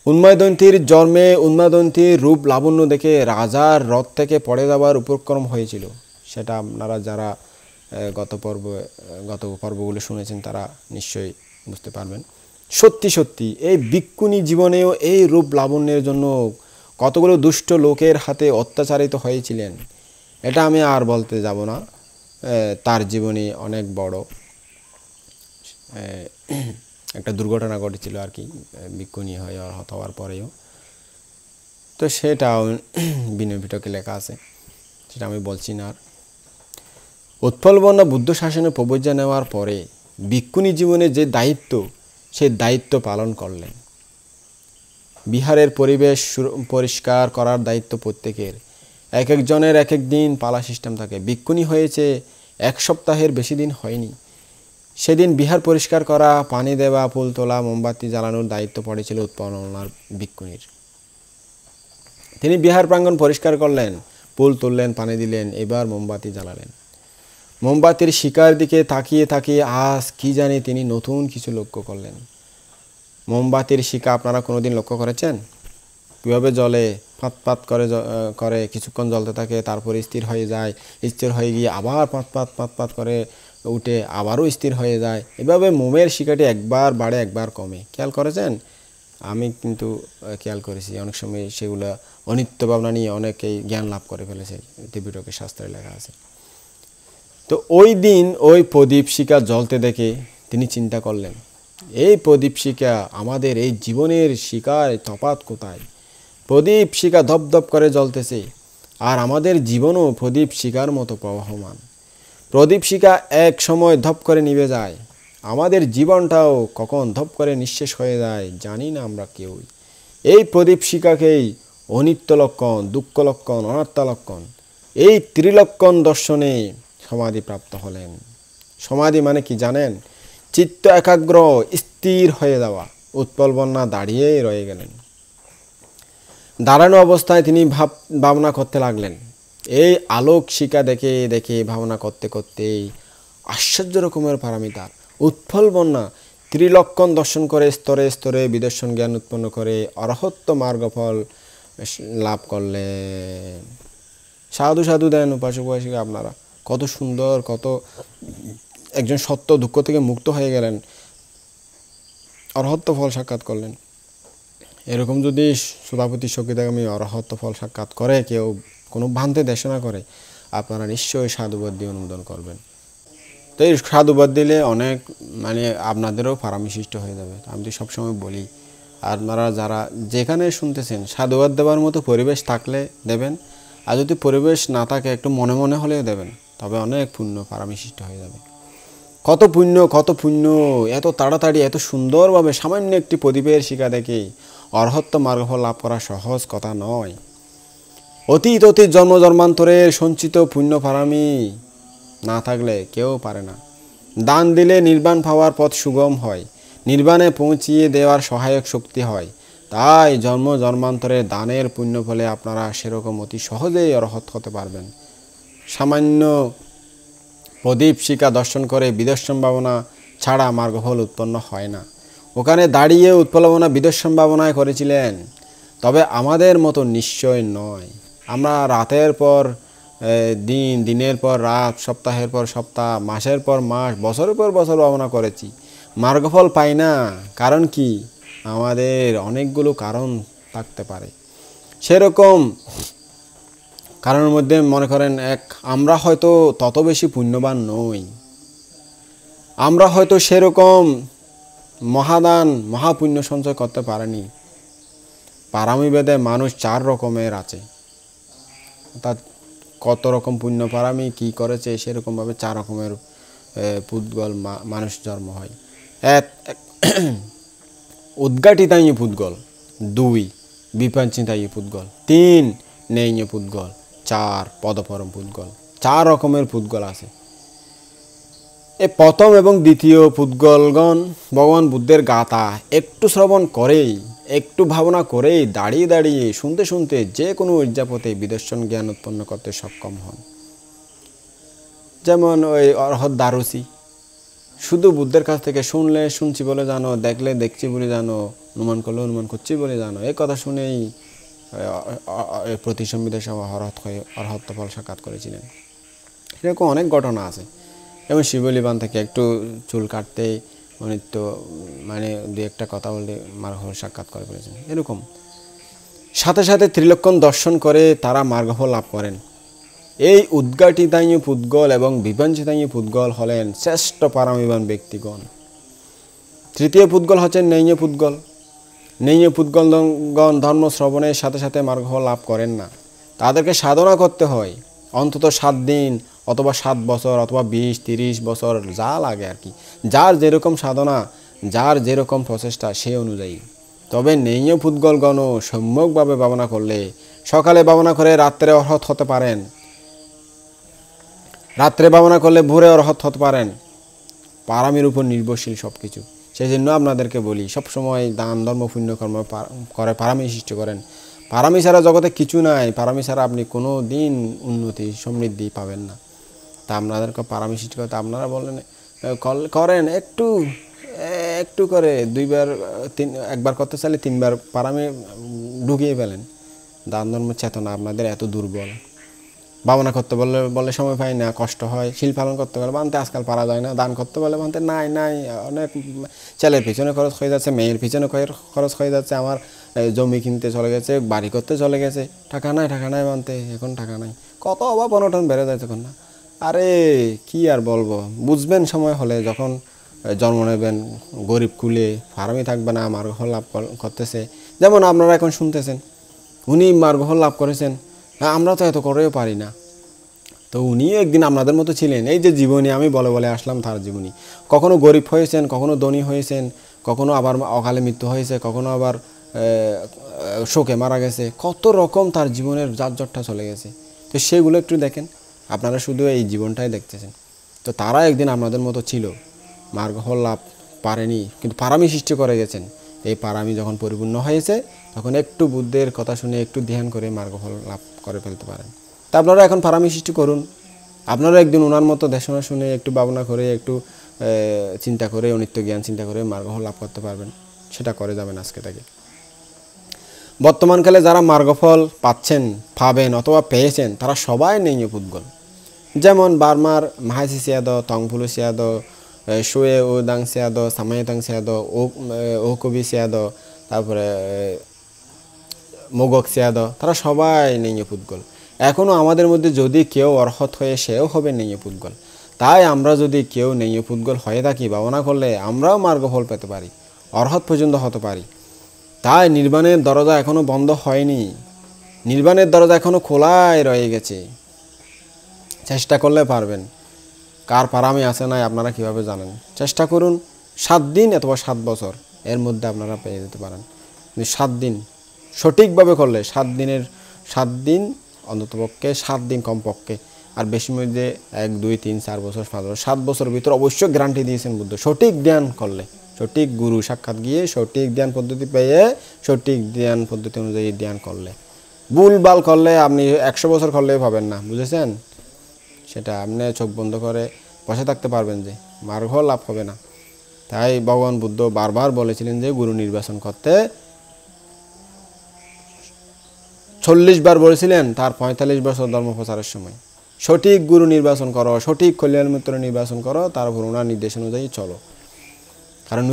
উন্মাদন্তীর জন্মে উন্মাদন্তীর রূপ লাবণ্য দেখে রাজার রথ থেকে পড়ে যাওয়ার উপক্রম হয়েছিল। সেটা আপনারা যারা গত পর্বগুলো শুনেছেন তারা নিশ্চয়ই বুঝতে পারবেন। সত্যি সত্যি এই ভিক্ষুণী জীবনেও এই রূপ লাবণ্যের জন্য কতগুলো দুষ্ট লোকের হাতে অত্যাচারিত হয়েছিলেন, এটা আমি আর বলতে যাব না। তার জীবনে অনেক বড় একটা দুর্ঘটনা ঘটেছিল আর কি, ভিক্ষুণী হওয়ার পরেও। তো সেটাও বিনয় পিটকে লেখা আছে, সেটা আমি বলছি না আর। উৎপলবন্যা বুদ্ধ শাসনে প্রবজ্ঞা নেওয়ার পরে ভিক্ষুণী জীবনে যে দায়িত্ব, সেই দায়িত্ব পালন করলেন। বিহারের পরিবেশ পরিষ্কার করার দায়িত্ব প্রত্যেকের, এক একজনের এক এক দিন পালা সিস্টেম থাকে। ভিক্ষুণী হয়েছে 1 সপ্তাহের বেশি দিন হয়নি। সেদিন বিহার পরিষ্কার করা, পানি দেওয়া, ফুল তোলা, মোমবাতি জ্বালানোর দায়িত্ব পড়েছিল উৎপলবন্যার ভিক্ষুণীর। তিনি বিহার প্রাঙ্গণ পরিষ্কার করলেন, ফুল তুললেন, পানি দিলেন, এবার মোমবাতি জ্বালালেন। মোমবাতির শিকার দিকে তাকিয়ে তাকিয়ে আজ কি জানি তিনি নতুন কিছু লক্ষ্য করলেন। মোমবাতির শিকা আপনারা কোনোদিন লক্ষ্য করেছেন? কীভাবে জ্বলে, পাত পাত করে কিছুক্ষণ জ্বলতে থাকে, তারপরে স্থির হয়ে যায়, স্থির হয়ে গিয়ে আবার পাত পাত করে উঠে আবারও স্থির হয়ে যায়। এভাবে মোমের শিকাটি একবার বাড়ে একবার কমে, খেয়াল করেছেন? আমি কিন্তু খেয়াল করেছি। অনেক সময় সেগুলো অনিত্য ভাবনা নিয়ে অনেকেই জ্ঞান লাভ করে ফেলেছে, ত্রিপিটকের শাস্ত্রে লেখা আছে। তো ওই দিন ওই প্রদীপ শিকা জ্বলতে দেখে তিনি চিন্তা করলেন, এই প্রদীপ শিকা আমাদের এই জীবনের শিকার তফাৎ কোথায়? প্রদীপ শিকা ধপধপ করে জ্বলতেছে, আর আমাদের জীবনও প্রদীপ শিকার মতো প্রবাহমান। প্রদীপ শিকা এক সময় ধপ করে নিভে যায়, আমাদের জীবনটাও কখন ধপ করে নিঃশেষ হয়ে যায় জানি না আমরা কেউই। এই প্রদীপ শিকাকেই অনিত্য লক্ষণ, দুঃখ লক্ষণ, অনাত্মা লক্ষণ, এই ত্রিলক্ষণ দর্শনে সমাধি প্রাপ্ত হলেন। সমাধি মানে কি জানেন? চিত্ত একাগ্র, স্থির হয়ে যাওয়া। উৎপলবন্যা দাঁড়িয়েই রয়ে গেলেন। দাঁড়ানো অবস্থায় তিনি ভাবনা করতে লাগলেন। এই আলোক শিকা দেখে দেখে ভাবনা করতে করতেই আশ্চর্য রকমের পারমিতার উৎপলবন্যা ত্রিলক্ষণ দর্শন করে স্তরে স্তরে বিদর্শন জ্ঞান উৎপন্ন করে অরহত্ব মার্গফল লাভ করলেন। সাধু সাধু দেন উপাসক উপাসিকা আপনারা, কত সুন্দর, কত একজন সত্য দুঃখ থেকে মুক্ত হয়ে গেলেন, অরহত্ত ফল সাক্ষাৎ করলেন। এরকম যদি সুধাপতি সকিতাগামী অরহত্ত ফল সাক্ষাৎ করে কেউ, কোনো ভ্রান্তি দেশনা করে, আপনারা নিশ্চয়ই সাধুবাদ দিয়ে অনুমোদন করবেন। তো এই সাধুবাদ দিলে অনেক মানে আপনাদেরও ফারামি সৃষ্টি হয়ে যাবে। আমি তো সবসময় বলি, আপনারা যারা যেখানে শুনতেছেন সাধুবাদ দেওয়ার মতো পরিবেশ থাকলে দেবেন, আর যদি পরিবেশ না থাকে একটু মনে মনে হলেও দেবেন, তবে অনেক পুণ্য ফারামি সৃষ্টি হয়ে যাবে। কত পুণ্য, কত পুণ্য, এত তাড়াতাড়ি এত সুন্দরভাবে সামান্য একটি প্রদীপের শিখা দেখে অরহত্ত মার্গফল লাভ করা সহজ কথা নয়। অতীত অতীত জন্ম জন্মান্তরের সঞ্চিত পুণ্য ফারামি না থাকলে কেউ পারে না। দান দিলে নির্বাণ পাওয়ার পথ সুগম হয়, নির্বাণে পৌঁছিয়ে দেওয়ার সহায়ক শক্তি হয়। তাই জন্ম জন্মান্তরের দানের পুণ্য ফলে আপনারা সেরকম অতি সহজেই অরহত হতে পারবেন। সামান্য প্রদীপ শিখা দর্শন করে বিদর্শন ছাড়া মার্গফল উৎপন্ন হয় না। ওখানে দাঁড়িয়ে উৎপলবনা বিদর্শন ভাবনায় করেছিলেন, তবে আমাদের মতো নিশ্চয় নয়। আমরা রাতের পর দিন, দিনের পর রাত, সপ্তাহের পর সপ্তাহ, মাসের পর মাস, বছরের পর বছর ভাবনা করেছি, মার্গফল পাই না। কারণ কি? আমাদের অনেকগুলো কারণ থাকতে পারে। সেরকম কারণের মধ্যে মনে করেন আমরা হয়তো তত বেশি পুণ্যবান নই, আমরা হয়তো সেরকম মহাদান মহাপুণ্য সঞ্চয় করতে পারেনি। পারামি ভেদে মানুষ 4 রকমের আছে, অর্থাৎ কত রকম পুণ্য পারামি কী করেছে সেরকমভাবে 4 রকমের পুদ্গল মানুষ জন্ম হয়। 1 উদ্ঘাটিতাই পুদ্গল, 2 বিপঞ্চিতাই পুদ্গল, 3 নেইন্য পুদ্গল, 4 পদপরম পুদ্গল। 4 রকমের পুদ্গল আছে। এই প্রথম এবং দ্বিতীয় পুদ্গলগণ ভগবান বুদ্ধের গাথা একটু শ্রবণ করেই, একটু ভাবনা করেই, দাঁড়িয়ে দাঁড়িয়ে শুনতে শুনতে যে কোনো ইর্জাপথে বিদর্শন জ্ঞান উৎপন্ন করতে সক্ষম হন। যেমন ওই অরহত দারুসি, শুধু বুদ্ধের কাছ থেকে শুনলে শুনছি বলে জানো, দেখলে দেখছি বলে জানো, অনুমান করলে অনুমান করছি বলে জানো, এই কথা শুনেই প্রতিসম্বিত সহ অরহত্ত ফল সাক্ষাৎ করেছিলেন। এরকম অনেক ঘটনা আছে। এবং শিবলিবান থেকে একটু চুল কাটতে উনি তো মানে 2-1টা কথা বলতে মার্গফল সাক্ষাৎ করে ফেলেছেন। এরকম সাথে সাথে ত্রিলক্ষণ দর্শন করে তারা মার্গফল লাভ করেন। এই উদ্ঘাটিতায় পুদ্গল এবং বিভঞ্চিতায় পুদ্গল হলেন শ্রেষ্ঠ পারমিবান ব্যক্তিগণ। তৃতীয় পুদ্গল হচ্ছেন নেইন্য পুদ্গল। নেইন্য পুদ্গলগণ ধর্ম শ্রবণের সাথে সাথে মার্গফল লাভ করেন না, তাদেরকে সাধনা করতে হয় অন্তত 7 দিন অথবা 7 বছর অথবা 20-30 বছর, যা লাগে আর কি, যার যেরকম সাধনা, যার যেরকম প্রচেষ্টা সেই অনুযায়ী। তবে নেইন্য পুদ্গলগণও সম্যকভাবে ভাবনা করলে, সকালে ভাবনা করে রাত্রে অরহত হতে পারেন, রাত্রে ভাবনা করলে ভোরে অরহত হতে পারেন। পারামির উপর নির্ভরশীল সব কিছু। সেই জন্য আপনাদেরকে বলি, সবসময় দান ধর্ম পুণ্য কর্ম করে পারামি সৃষ্টি করেন। পারামি ছাড়া জগতে কিছু নাই, পারামি ছাড়া আপনি কোনো দিন উন্নতি সমৃদ্ধি পাবেন না। তা আপনাদেরকে পারামি সৃষ্টি করতে আপনারা বলেন করেন, একটু একটু করে 2বার 1বার করতে চাইলে 3বার পারামি ঢুকিয়ে ফেলেন। দান ধর্ম চেতনা আপনাদের এত দুর্বল। ভাবনা করতে বলে সময় পাই না, কষ্ট হয়। শিল পালন করতে গেলে বানতে আজকাল পারা যায় না, দান করতে বলে বানতে নাই, অনেক ছেলের পিছনে খরচ হয়ে যাচ্ছে, মেয়ের পিছনে খরচ হয়ে যাচ্ছে, আমার জমি কিনতে চলে গেছে, বাড়ি করতে চলে গেছে, টাকা নাই বানতে, এখন টাকা নাই, কত অভাব অনটন বেড়ে যায় তখন না। আরে কি আর বলবো, বুঝবেন সময় হলে, যখন জন্ম নেবেন গরিব কুলে, ফার্মি থাকবে না, মার্গফল লাভ করতেছে। যেমন আপনারা এখন শুনতেছেন, উনি মার্গফল লাভ করেছেন, আমরা তো এত করেও পারি না। তো উনি একদিন আপনাদের মতো ছিলেন। এই যে জীবনী আমি বলে আসলাম, তার জীবনী, কখনো গরিব হয়েছেন, কখনো ধনী হয়েছেন, কখনো আবার অকালে মৃত্যু হয়েছে, কখনো আবার শোকে মারা গেছে, কত রকম তার জীবনের যারজটটা চলে গেছে। তো সেগুলো একটু দেখেন, আপনারা শুধু এই জীবনটাই দেখতেছেন। তো তারা একদিন আপনাদের মতো ছিল, মার্গফল লাভ পারেনি, কিন্তু পারামি সৃষ্টি করে গেছেন। এই পারামি যখন পরিপূর্ণ হয়েছে, তখন একটু বুদ্ধের কথা শুনে একটু ধ্যান করে মার্গফল লাভ করে ফেলতে পারেন। তা আপনারা এখন পারামি সৃষ্টি করুন। আপনারা একদিন ওনার মতো দেশনা শুনে একটু ভাবনা করে, একটু চিন্তা করে, অনিত্য জ্ঞান চিন্তা করে মার্গফল লাভ করতে পারবেন। সেটা করে যাবেন আজকে থেকে। বর্তমানকালে যারা মার্গফল পাচ্ছেন, পাবেন অথবা পেয়েছেন, তারা সবাই নেই পুদ্গল। যেমন বার্মার মাহাসি সিয়াদ, তংফুলু সিয়াদ, শুয়ে ও দাং সিয়াদ, সামাই দাং সিয়াদ, ও কবি সিয়াদ, তারপরে মোগক সিয়াদ, তারা সবাই নেই পুদ্গল। এখনও আমাদের মধ্যে যদি কেউ অর্হত হয়ে সেও হবে নেই পুদ্গল। তাই আমরা যদি কেউ নেই পুদ্গল হয়ে থাকি, ভাবনা করলে আমরাও মার্গফল পেতে পারি, অর্হত পর্যন্ত হতে পারি। তাই নির্বাণের দরজা এখনও বন্ধ হয়নি, নির্বাণের দরজা এখনও খোলাই রয়ে গেছে। চেষ্টা করলে পারবেন। কার পারামি আছে নাই আপনারা কিভাবে জানেন? চেষ্টা করুন, 7 দিন অথবা 7 বছর এর মধ্যে আপনারা পেয়ে যেতে পারেন। 7 দিন সঠিকভাবে করলে 7 দিন অন্ততপক্ষে 7 দিন কমপক্ষে, আর বেশি মধ্যে 1, 2, 3, 4 বছর 5 বছর 7 বছর ভিতর অবশ্যই গ্যারান্টি দিয়েছেন বুদ্ধ। সঠিক ধ্যান করলে, সঠিক গুরু সাক্ষাৎ গিয়ে সঠিক ধ্যান পদ্ধতি পেয়ে সঠিক ধ্যান পদ্ধতি অনুযায়ী ধ্যান করলে। ভুলভাল করলে আপনি 100 বছর করলেই পাবেন না, বুঝেছেন? সেটা আপনি চোখ বন্ধ করে বসে থাকতে পারবেন যে মার্গ লাভ হবে না। তাই ভগবান বুদ্ধ বারবার বলেছিলেন যে গুরু নির্বাচন করতে 40 বার বলেছিলেন তার 45 বছর ধর্ম প্রচারের সময়। সঠিক গুরু নির্বাচন করো, সঠিক কল্যাণ মিত্র নির্বাচন করো, তারপর ওনার নির্দেশ অনুযায়ী চলো। কারণ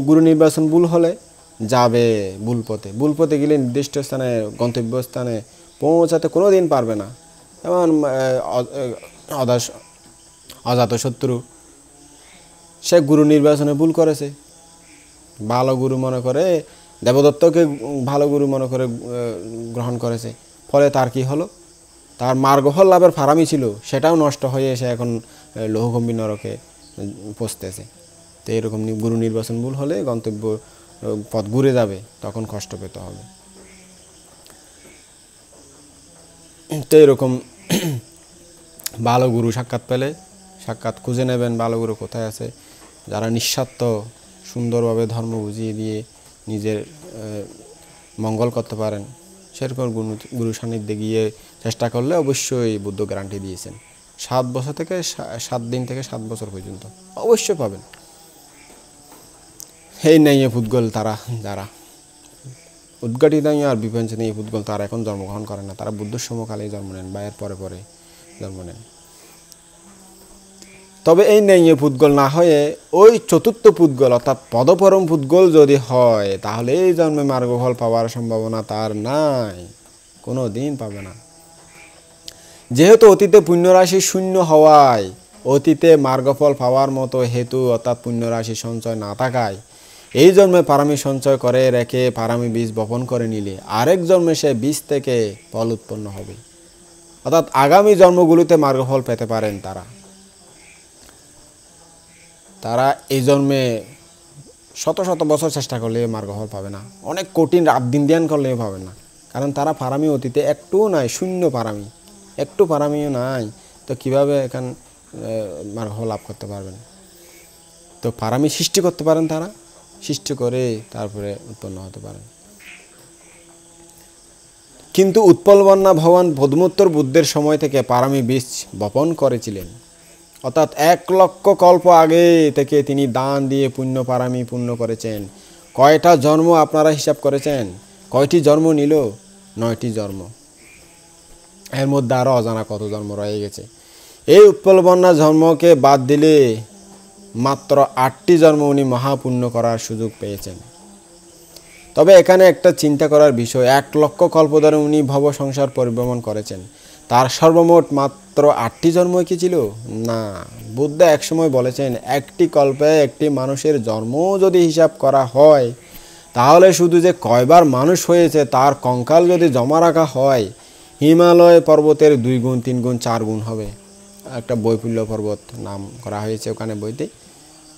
গুরু নির্বাচন ভুল হলে যাবে ভুল পথে গেলে নির্দিষ্ট স্থানে, গন্তব্যস্থানে পৌঁছাতে কোনো দিন পারবে না। যেমন অজাতশত্রু, সে গুরু নির্বাচনে ভুল করেছে, ভালো গুরু মনে করে দেবদত্তকে ভালো গুরু মনে করে গ্রহণ করেছে। ফলে তার কি হলো? তার মার্গফল লাভের ফারামি ছিল, সেটাও নষ্ট হয়ে এসে এখন লৌহগম্ভীর নরকে পৌঁছতেছে। তো এরকম গুরু নির্বাচন ভুল হলে গন্তব্য পথ ঘুরে যাবে, তখন কষ্ট পেতে হবে। তো এরকম ভালো গুরু সাক্ষাৎ পেলে সাক্ষাৎ খুঁজে নেবেন, ভালো গুরু কোথায় আছে, যারা নিঃস্বার্থ সুন্দরভাবে ধর্ম বুঝিয়ে দিয়ে নিজের মঙ্গল করতে পারেন, সেরকম গুরু সান্নিধ্যে গিয়ে চেষ্টা করলে অবশ্যই বুদ্ধ গ্যারান্টি দিয়েছেন 7 বছর থেকে 7 দিন থেকে 7 বছর পর্যন্ত অবশ্যই পাবেন। এই নেই পুদ্গল তারা যারা উদ্ঘাটিত আর বিপঞ্চনীয় পুদ্গল, তারা এখন জন্মগ্রহণ করেন না, তারা বুদ্ধর সমকালেই জন্ম নেন বা এর পরে পরে জন্ম নেন। তবে এই নেই পুদ্গল না হয়ে ওই চতুর্থ পুদ্গল অর্থাৎ পদপরম পুদ্গল যদি হয়, তাহলে এই জন্মে মার্গফল পাওয়ার সম্ভাবনা তার নাই, কোনো দিন পাবে না। যেহেতু অতীতে পুণ্যরাশি শূন্য হওয়ায়, অতীতে মার্গফল পাওয়ার মতো হেতু অর্থাৎ পুণ্যরাশি সঞ্চয় না থাকায়, এই জন্মে পারামি সঞ্চয় করে রেখে পারামি বীজ বপন করে নিলে আরেক জন্মে সে বীজ থেকে ফল উৎপন্ন হবে, অর্থাৎ আগামী জন্মগুলোতে মার্গফল পেতে পারেন তারা এই জন্মে শত শত বছর চেষ্টা করলে মার্গফল পাবে না, অনেক কঠিন রাত দিন ধ্যান করলেও পাবে না। কারণ তারা পারামি অতীতে একটুও নাই, শূন্য পারামি, একটু পারামিও নাই। তো কীভাবে এখান মার্গফল লাভ করতে পারবেন? তো পারামি সৃষ্টি করতে পারেন, তারা সৃষ্টি করে তারপরে উৎপন্ন হতে পারেন। কিন্তু উৎপলবন্যা ভগবান বোধমোত্তর বুদ্ধের সময় থেকে পারামি বীজ বপন করেছিলেন, অর্থাৎ 1 লক্ষ কল্প আগে থেকে তিনি দান দিয়ে পুণ্য পারামি পূর্ণ করেছেন। কয়টা জন্ম আপনারা হিসাব করেছেন? কয়টি জন্ম নিল? 9টি জন্ম। এর মধ্যে আরও অজানা কত জন্ম রয়ে গেছে। এই উৎপলবন্যা জন্মকে বাদ দিলে মাত্র 8টি জন্ম উনি মহাপুণ্য করার সুযোগ পেয়েছেন। তবে এখানে একটা চিন্তা করার বিষয়, 1 লক্ষ কল্প ধরে উনি ভব সংসার পরিভ্রমণ করেছেন, তার সর্বমোট মাত্র 8টি জন্মই কি ছিল? না, বুদ্ধ একসময় বলেছেন একটি কল্পে একটি মানুষের জন্ম যদি হিসাব করা হয়, তাহলে শুধু যে কয়বার মানুষ হয়েছে তার কঙ্কাল যদি জমা রাখা হয়, হিমালয় পর্বতের 2 গুণ 3 গুণ 4 গুণ হবে। একটা বৈপুল্য পর্বত নাম করা হয়েছে ওখানে বইতে,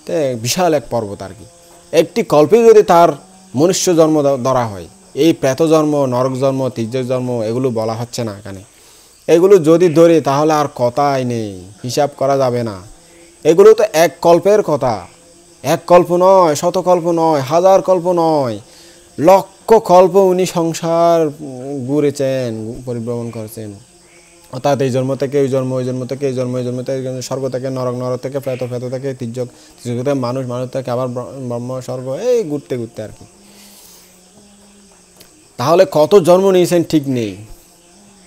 তো বিশাল এক পর্বত আর কি। একটি কল্পে যদি তার মনুষ্য জন্ম ধরা হয়, এই প্রেত জন্ম, নরক জন্ম, তির্যক জন্ম এগুলো বলা হচ্ছে না এখানে। এগুলো যদি ধরে তাহলে আর কথাই নেই, হিসাব করা যাবে না। এগুলো তো 1 কল্পের কথা, 1 কল্প নয়, 100 কল্প নয়, 1000 কল্প নয়, লক্ষ কল্প উনি সংসার ঘুরেছেন, পরিভ্রমণ করেছেন। অর্থাৎ এই জন্ম থেকে ওই জন্ম, ওই জন্ম থেকে এই জন্ম, এই জন্ম থেকে স্বর্গ থেকে নরক, নরক থেকে প্রেত, প্রেত থেকে তির্যক, তির্যক থেকে মানুষ, মানুষ থেকে আবার ব্রহ্ম, স্বর্গ, এই ঘুরতে ঘুরতে আর কি। তাহলে কত জন্ম নিয়েছেন ঠিক নেই,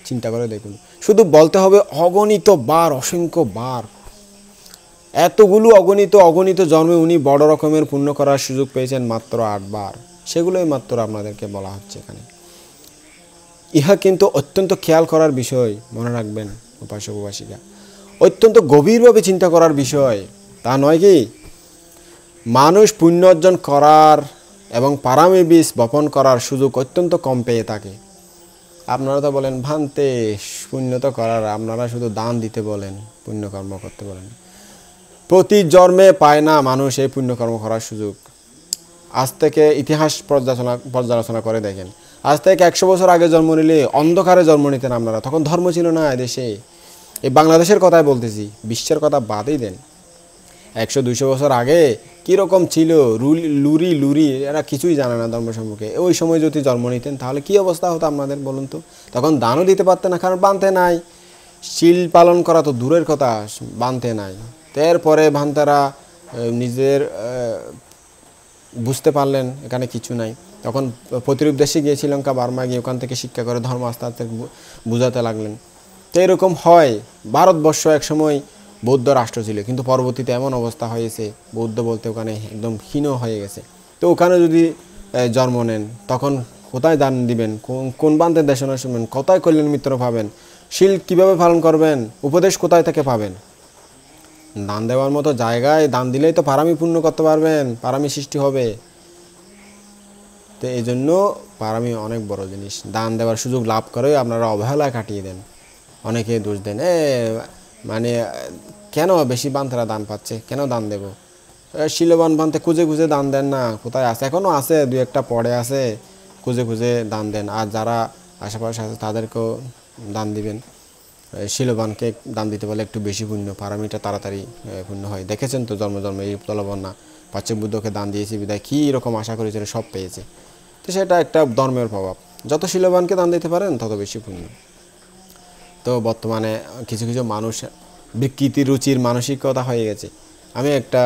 চিন্তা করে দেখুন। শুধু বলতে হবে অগণিত বার, অসংখ্য বার, এতগুলো অগণিত জন্মে উনি বড় রকমের পুণ্য করার সুযোগ পেয়েছেন মাত্র 8 বার। সেগুলোই মাত্র আপনাদেরকে বলা হচ্ছে এখানে। ইহা কিন্তু অত্যন্ত খেয়াল করার বিষয়, মনে রাখবেন উপাসক উপাসিকা, অত্যন্ত গভীরভাবে চিন্তা করার বিষয়। তা নয় কি মানুষ পুণ্য অর্জন করার এবং পারামি বীজ বপন করার সুযোগ অত্যন্ত কম পেয়ে থাকে। আপনারা তো বলেন ভান্তে পুণ্য তো করার, আপনারা শুধু দান দিতে বলেন, পুণ্যকর্ম করতে বলেন। প্রতি জন্মে পায় না মানুষ এই পুণ্যকর্ম করার সুযোগ। আজ থেকে ইতিহাস পর্যালোচনা করে দেখেন, আজ থেকে 100 বছর আগে জন্ম নিলে অন্ধকারে জন্ম নিতেন আপনারা, তখন ধর্ম ছিল না এদেশে। এই বাংলাদেশের কথাই বলতেছি, বিশ্বের কথা বাদই দেন। 100-200 বছর আগে কীরকম ছিল, লুরি এরা কিছুই জানে না ধর্ম সম্পর্কে। ওই সময় যদি জন্ম নিতেন তাহলে কী অবস্থা হতো আপনাদের বলুন তো? তখন দানও দিতে পারতেন না, কারণ বানতে নাই। শিল পালন করা তো দূরের কথা, বানতে নাই। এরপরে ভান্তারা নিজের বুঝতে পারলেন এখানে কিছু নাই, তখন প্রতিরূপ দেশে গিয়ে শ্রীলঙ্কা, বার্মা গিয়ে ওখান থেকে শিক্ষা করে ধর্ম আস্তে আস্তে বুঝাতে লাগলেন। তো এরকম হয়। ভারতবর্ষ একসময় বৌদ্ধ রাষ্ট্র ছিল, কিন্তু পরবর্তীতে এমন অবস্থা হয়েছে বৌদ্ধ বলতে ওখানে একদম ক্ষীণ হয়ে গেছে। তো ওখানে যদি জন্ম নেন তখন কোথায় দান দিবেন, কোন বান্তের দেশনা শুনবেন, কোথায় কল্যাণ মিত্র পাবেন, শিল কীভাবে পালন করবেন, উপদেশ কোথায় থেকে পাবেন? দান দেওয়ার মতো জায়গায় দান দিলেই তো পারামি পূর্ণ করতে পারবেন, পারামি সৃষ্টি হবে। তো এই জন্য পারামি অনেক বড় জিনিস। দান দেওয়ার সুযোগ লাভ করে আপনারা অবহেলায় কাটিয়ে দেন। অনেকে দোষ দেন, মানে কেন বেশি বান্তেরা দান পাচ্ছে, কেন দান দেব? শিলবান বান্তে খুঁজে দান দেন না, কোথায় আছে? এখনও আছে, 2-1টা পড়ে আছে, খুঁজে দান দেন। আর যারা আশেপাশে আছে তাদেরকেও দান দিবেন। শিলবানকে দান দিতে বলে একটু বেশি পুণ্য, পারামিটা তাড়াতাড়ি পুণ্য হয়। দেখেছেন তো জন্মে এই তলবন্যা পাচ্ছেক বুদ্ধকে দান দিয়েছি বিদায় কী রকম আশা করেছিল, সব পেয়েছে। তো সেটা একটা ধর্মের প্রভাব। যত শিলবানকে দান দিতে পারেন তত বেশি পুণ্য। তো বর্তমানে কিছু মানুষ বিকৃতি রুচির মানসিকতা হয়ে গেছে। আমি একটা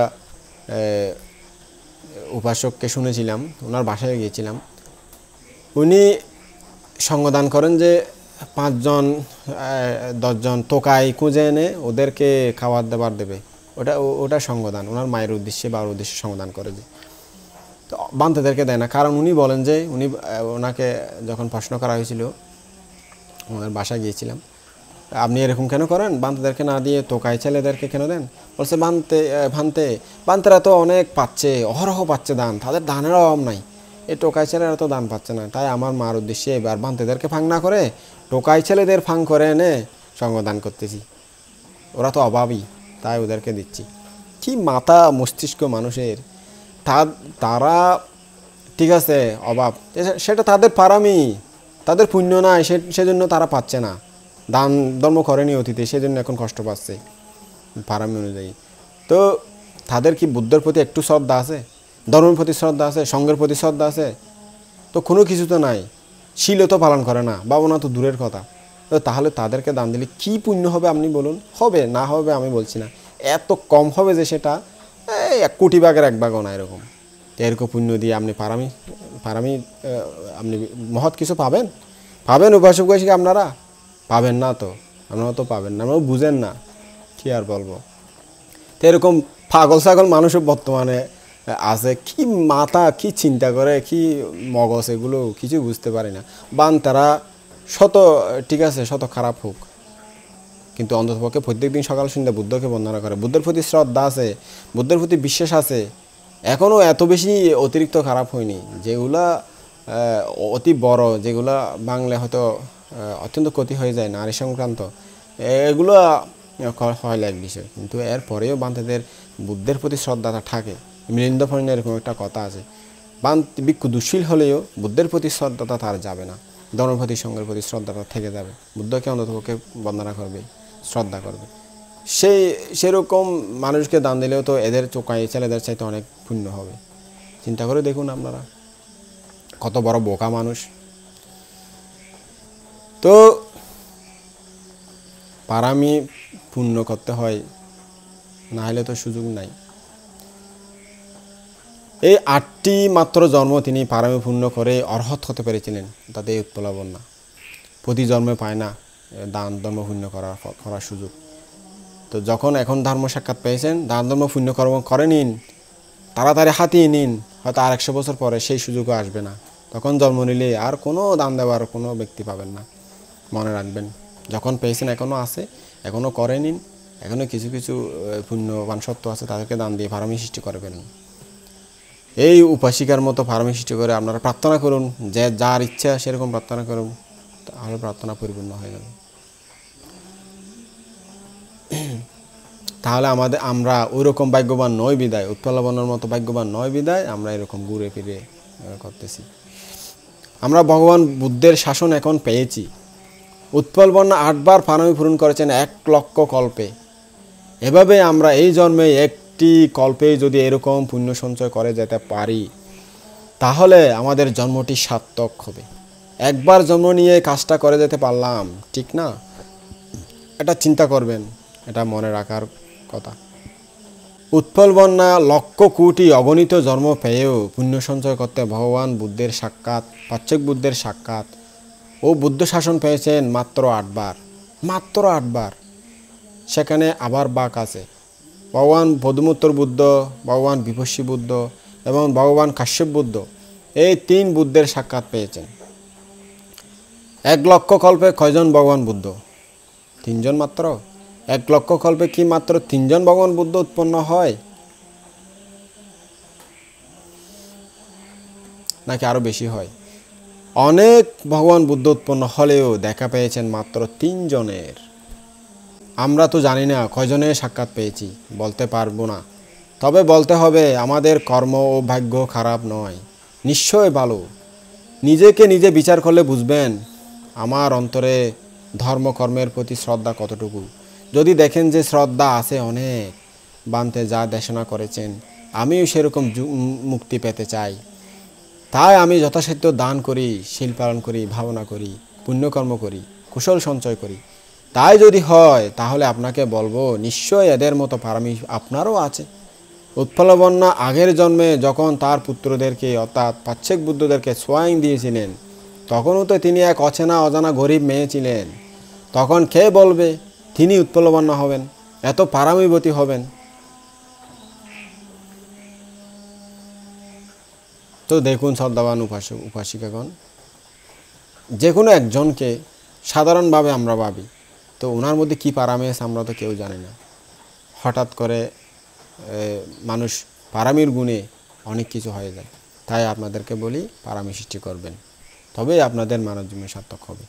উপাসককে শুনেছিলাম, ওনার বাসায় গিয়েছিলাম। উনি সঙ্গদান করেন যে 5 জন 10 জন টোকাই খুঁজে এনে ওদেরকে খাবার দাবার দেবে, ওটা সঙ্গদান। ওনার মায়ের উদ্দেশ্যে বা ওর উদ্দেশ্যে সঙ্গদান করে যে, তো বান্তেদেরকে দেয় না। কারণ উনি বলেন যে ওনাকে যখন প্রশ্ন করা হয়েছিল, ওনার বাসায় গিয়েছিলাম, আপনি এরকম কেন করেন, বান্তেদেরকে না দিয়ে টোকাই ছেলেদেরকে কেন দেন? বলছে বান্তেরা তো অনেক পাচ্ছে, অহরহ পাচ্ছে দান, তাদের দানের অভাব নাই। এই টোকাই ছেলেরা তো দান পাচ্ছে না, তাই আমার মার উদ্দেশ্যে এবার বান্তেদেরকে ফাং না করে টোকাই ছেলেদের ফাং করে এনে সঙ্গদান করতেছি। ওরা তো অভাবই, তাই ওদেরকে দিচ্ছি। কি মাথা মস্তিষ্ক মানুষের! তারা ঠিক আছে অভাব, সেটা তাদের পারামি, তাদের পুণ্য নাই, সেজন্য তারা পাচ্ছে না। দান ধর্ম করেনি অতীতে, সেজন্য এখন কষ্ট পাচ্ছে পারামি অনুযায়ী। তো তাদের কি বুদ্ধের প্রতি একটু শ্রদ্ধা আছে, ধর্মের প্রতি শ্রদ্ধা আছে, সঙ্গের প্রতি শ্রদ্ধা আছে? তো কোনো কিছু তো নাই। শিলও তো পালন করে না, ভাবনা তো দূরের কথা। তো তাহলে তাদেরকে দান দিলে কী পুণ্য হবে আপনি বলুন? হবে না হবে আমি বলছি না, এত কম হবে যে সেটা 1 কোটি ভাগের 1 ভাগও না এরকম। এরকম পুণ্য দিয়ে আপনি পারামি আপনি মহৎ কিছু পাবেন উপাসক উপাসিকা আপনারা পাবেন না। তো আপনারা তো পাবেন না, আপনারা বুঝেন না, কী আর বলবো। তো এরকম পাগল ছাগল মানুষও বর্তমানে আছে। কি মাথা, কি চিন্তা করে, কি মগজ, এগুলো কিছু বুঝতে পারি না। তারা ঠিক আছে, শত খারাপ হোক, কিন্তু অন্ততপক্ষে প্রত্যেকদিন সকাল সন্ধ্যা বুদ্ধকে বন্দনা করে, বুদ্ধের প্রতি শ্রদ্ধা আছে, বুদ্ধের প্রতি বিশ্বাস আছে। এখনও এত বেশি অতিরিক্ত খারাপ হয়নি। যেগুলা অতি বড়, যেগুলা বাংলা হয়তো অত্যন্ত ক্ষতি হয়ে যায় নারী সংক্রান্ত, এগুলো হয় এক বিষয়। কিন্তু এরপরেও বান্তেদের বুদ্ধের প্রতি শ্রদ্ধাটা থাকে। মিলিন্দফরণে এরকম একটা কথা আছে, ভিক্ষু দুঃশীল হলেও বুদ্ধের প্রতি শ্রদ্ধাটা তার যাবে না, ধর্মের প্রতি সঙ্গের প্রতি শ্রদ্ধাটা থেকে যাবে। বুদ্ধকে অন্ততপক্ষে বন্দনা করবে, শ্রদ্ধা করবে। সেরকম মানুষকে দান দিলেও তো এদের চোখাই ছেলেদের চাইতে অনেক পুণ্য হবে। চিন্তা করে দেখুন আপনারা, কত বড় বোকা মানুষ। তো পারামি পূর্ণ করতে হয়, না হলে তো সুযোগ নাই। এই 8টি মাত্র জন্ম তিনি পারমী পূর্ণ করে অর্হত হতে পেরেছিলেন, তাতে উৎপলাবন্যা প্রতি জন্মে পায় না দান ধর্ম পুণ্য করার সুযোগ। তো যখন এখন ধর্ম সাক্ষাৎ পেয়েছেন, দান ধর্ম পুণ্য কর্ম করে নিন, তাড়াতাড়ি হাতিয়ে নিন, হয়তো আর 100 বছর পরে সেই সুযোগও আসবে না। তখন জন্ম নিলে আর কোনো দান দেওয়ার কোনো ব্যক্তি পাবেন না। মনে রাখবেন, যখন পেয়েছেন এখনও আছে, এখনও করে নিন, এখনও কিছু কিছু পুণ্যবান সত্য আছে, তাদেরকে দান দিয়ে পারমী সৃষ্টি করবেন। এই উপাসিকার মতো পারমী সৃষ্টি করে আপনারা প্রার্থনা করুন, যে যার ইচ্ছা সেরকম প্রার্থনা করুন, তাহলে প্রার্থনা পরিপূর্ণ হয়ে যাবে। তাহলে আমরা ওইরকম ভাগ্যবান নয় বিদায়, উৎপলাবন্যার মতো ভাগ্যবান নয় বিদায় আমরা এরকম ঘুরে ফিরে করতেছি। আমরা ভগবান বুদ্ধের শাসন এখন পেয়েছি। উৎপলবন্যা 8 বার পারমী পূরণ করেছেন 1 লক্ষ কল্পে। এভাবে আমরা এই জন্মে একটি কল্পে যদি এরকম পুণ্য সঞ্চয় করে যেতে পারি, তাহলে আমাদের জন্মটি সার্থক হবে। একবার জন্ম নিয়ে কাজটা করে যেতে পারলাম, ঠিক না? এটা চিন্তা করবেন, এটা মনে রাখার কথা। উৎপলবন্যা লক্ষ কোটি অগণিত জন্ম পেয়েও পুণ্য সঞ্চয় করতে ভগবান বুদ্ধের সাক্ষাৎ, পাচ্ছেক বুদ্ধের সাক্ষাৎ ও বুদ্ধ শাসন পেয়েছেন মাত্র 8 বার। মাত্র 8 বার। সেখানে আবার বাক আছে। ভগবান পদুমোত্তর বুদ্ধ, ভগবান বিপস্যী বুদ্ধ এবং ভগবান কাশ্যপ বুদ্ধ, এই 3 বুদ্ধের সাক্ষাৎ পেয়েছেন। 1 লক্ষ কল্পে কয়জন ভগবান বুদ্ধ? 3 জন মাত্র। 1 লক্ষ কল্পে কি মাত্র 3 জন ভগবান বুদ্ধ উৎপন্ন হয়, নাকি আরো বেশি হয়? অনেক ভগবান বুদ্ধ উৎপন্ন হলেও দেখা পেয়েছেন মাত্র 3 জনের। আমরা তো জানি না কয়জনের সাক্ষাৎ পেয়েছি, বলতে পারবো না। তবে বলতে হবে আমাদের কর্ম ও ভাগ্য খারাপ নয়, নিশ্চয় ভালো। নিজেকে নিজে বিচার করলে বুঝবেন আমার অন্তরে ধর্মকর্মের প্রতি শ্রদ্ধা কতটুকু। যদি দেখেন যে শ্রদ্ধা আছে অনেক, বান্তে যা দেশনা করেছেন আমিও সেরকম মুক্তি পেতে চাই, তাই আমি যথাসাধ্য দান করি, শীল পালন করি, ভাবনা করি, পুণ্যকর্ম করি, কুশল সঞ্চয় করি, তাই যদি হয় তাহলে আপনাকে বলবো নিশ্চয় এদের মতো পারমী আপনারও আছে। উৎপলবন্যা আগের জন্মে যখন তার পুত্রদেরকে অর্থাৎ পাচ্ছেক বুদ্ধদেরকে সোয়াইং দিয়েছিলেন, তখনও তো তিনি এক অচেনা অজানা গরিব মেয়ে ছিলেন। তখন কে বলবে তিনি উৎপলবন্যা হবেন, এত পারমীবতী হবেন? তো দেখুন শ্রদ্ধাবান উপাসক উপাসিকাগণ, যে কোনো একজনকে সাধারণভাবে আমরা ভাবি, তো ওনার মধ্যে কী পারামেশ আমরা তো কেউ জানি না। হঠাৎ করে মানুষ পারামির গুণে অনেক কিছু হয়ে যায়। তাই আপনাদেরকে বলি পারামি সৃষ্টি করবেন, তবেই আপনাদের মানব জীবন সার্থক হবে।